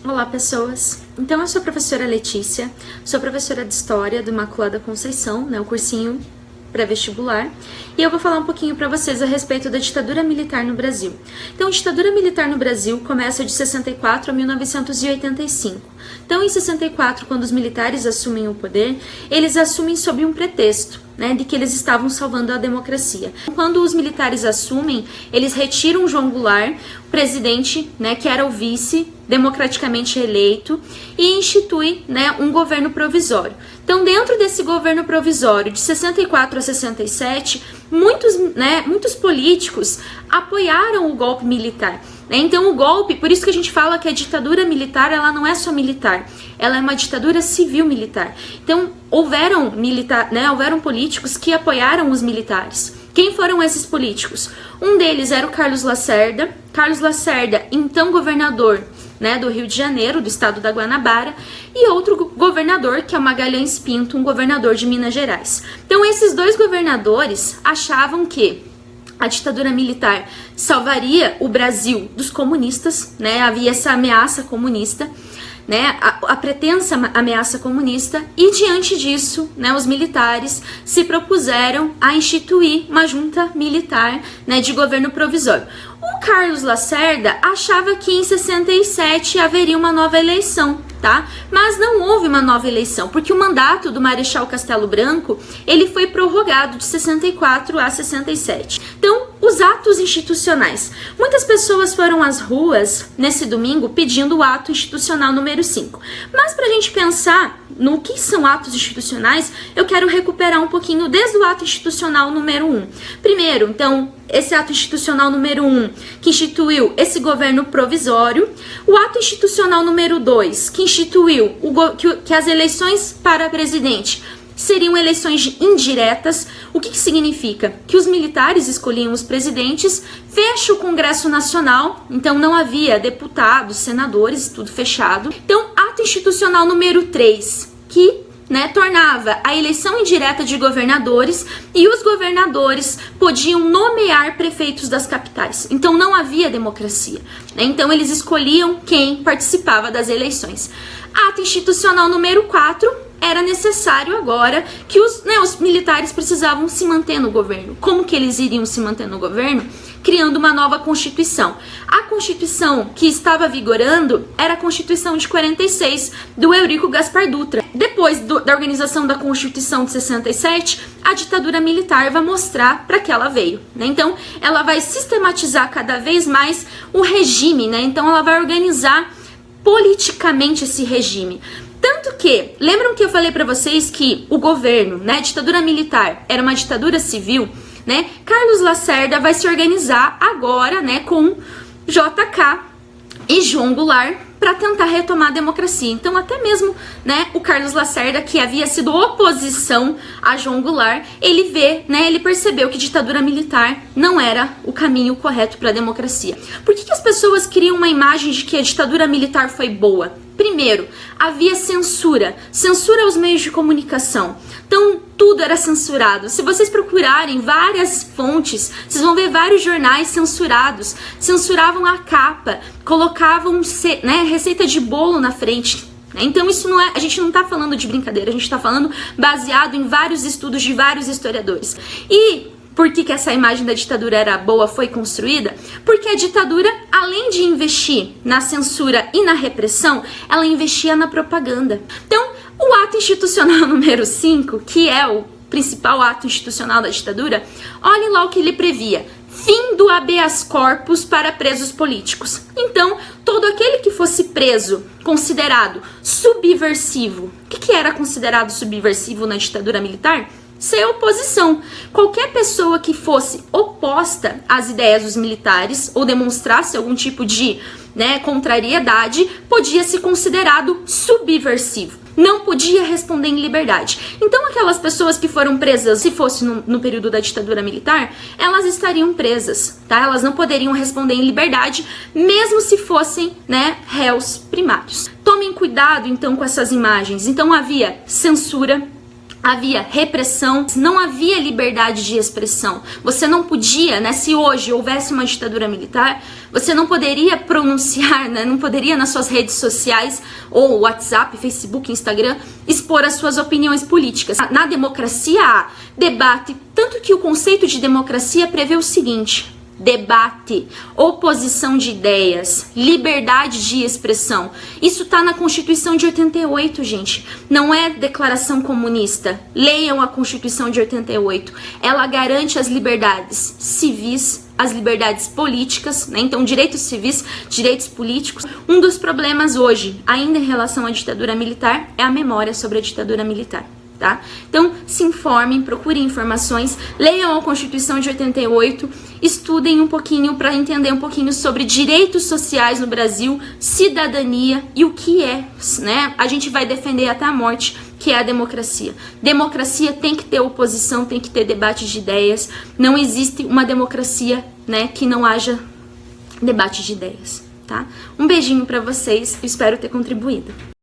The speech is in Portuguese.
Olá, pessoas! Então, eu sou a professora Letícia, sou professora de História do Imaculada Conceição, o cursinho pré-vestibular, e eu vou falar um pouquinho para vocês a respeito da ditadura militar no Brasil. Então, a ditadura militar no Brasil começa de 64 a 1985. Então, em 64, quando os militares assumem o poder, eles assumem sob um pretexto, de que eles estavam salvando a democracia. Quando os militares assumem, eles retiram João Goulart, o presidente, que era o vice, democraticamente eleito, e institui, um governo provisório. Então, dentro desse governo provisório, de 64 a 67, muitos políticos apoiaram o golpe militar. Então, o golpe, por isso que a gente fala que a ditadura militar, ela não é só militar, ela é uma ditadura civil-militar. Então, houveram políticos que apoiaram os militares. Quem foram esses políticos? Um deles era o Carlos Lacerda. Carlos Lacerda, então governador, do Rio de Janeiro, do estado da Guanabara, e outro governador, que é o Magalhães Pinto, um governador de Minas Gerais. Então, esses dois governadores achavam que a ditadura militar salvaria o Brasil dos comunistas, havia essa ameaça comunista, a pretensa ameaça comunista, e diante disso, os militares se propuseram a instituir uma junta militar, de governo provisório. O Carlos Lacerda achava que em 67 haveria uma nova eleição, mas não houve uma nova eleição, porque o mandato do Marechal Castelo Branco, ele foi prorrogado de 64 a 67. Então, os atos institucionais. Muitas pessoas foram às ruas nesse domingo pedindo o ato institucional número 5. Mas para a gente pensar no que são atos institucionais, eu quero recuperar um pouquinho desde o ato institucional número 1. Primeiro, então, esse ato institucional número 1, que instituiu esse governo provisório. O ato institucional número 2, que instituiu que as eleições para presidente seriam eleições indiretas. O que significa? Que os militares escolhiam os presidentes, fecha o Congresso Nacional, então não havia deputados, senadores, tudo fechado. Então, ato institucional número 3, que tornava a eleição indireta de governadores, e os governadores podiam nomear prefeitos das capitais. Então não havia democracia. Então eles escolhiam quem participava das eleições. Ato institucional número 4, era necessário agora que os militares precisavam se manter no governo. Como que eles iriam se manter no governo? Criando uma nova Constituição. A Constituição que estava vigorando era a Constituição de 46, do Eurico Gaspar Dutra. Depois da organização da Constituição de 67, a ditadura militar vai mostrar para que ela veio. Então, ela vai sistematizar cada vez mais o regime. Então, ela vai organizar politicamente esse regime. Tanto que, lembram que eu falei para vocês que o governo, a ditadura militar, era uma ditadura civil, Carlos Lacerda vai se organizar agora, com JK e João Goulart para tentar retomar a democracia. Então, até mesmo, o Carlos Lacerda, que havia sido oposição a João Goulart, ele ele percebeu que ditadura militar não era o caminho correto para a democracia. Por que as pessoas criam uma imagem de que a ditadura militar foi boa? Primeiro, havia censura aos meios de comunicação. Então, tudo era censurado. Se vocês procurarem várias fontes, vocês vão ver vários jornais censurados. Censuravam a capa, colocavam receita de bolo na frente. Então, isso não é, a gente não está falando de brincadeira, a gente está falando baseado em vários estudos de vários historiadores. E por que essa imagem da ditadura era boa foi construída? Porque a ditadura, além de investir na censura e na repressão, ela investia na propaganda. Então, o ato institucional número 5, que é o principal ato institucional da ditadura, olhem lá o que ele previa. Fim do habeas corpus para presos políticos. Então, todo aquele que fosse preso, considerado subversivo. O que era considerado subversivo na ditadura militar? Ser oposição. Qualquer pessoa que fosse oposta às ideias dos militares ou demonstrasse algum tipo de contrariedade, podia ser considerado subversivo. Não podia responder em liberdade. Então, aquelas pessoas que foram presas, se fosse no período da ditadura militar, elas estariam presas, Elas não poderiam responder em liberdade, mesmo se fossem, réus primários. Tomem cuidado, então, com essas imagens. Então, havia censura, havia repressão, não havia liberdade de expressão. Você não podia, né, se hoje houvesse uma ditadura militar, você não poderia pronunciar, né, não poderia nas suas redes sociais, ou WhatsApp, Facebook, Instagram, expor as suas opiniões políticas. Na democracia há debate, tanto que o conceito de democracia prevê o seguinte: debate, oposição de ideias, liberdade de expressão. Isso tá na Constituição de 88, gente. Não é declaração comunista. Leiam a Constituição de 88. Ela garante as liberdades civis, as liberdades políticas, né? Então, direitos civis, direitos políticos. Um dos problemas hoje, ainda em relação à ditadura militar, é a memória sobre a ditadura militar. Tá? Então, se informem, procurem informações, leiam a Constituição de 88, estudem um pouquinho para entender um pouquinho sobre direitos sociais no Brasil, cidadania e o que é, né? A gente vai defender até a morte, que é a democracia. Democracia tem que ter oposição, tem que ter debate de ideias. Não existe uma democracia, né, que não haja debate de ideias, tá? Um beijinho para vocês, espero ter contribuído.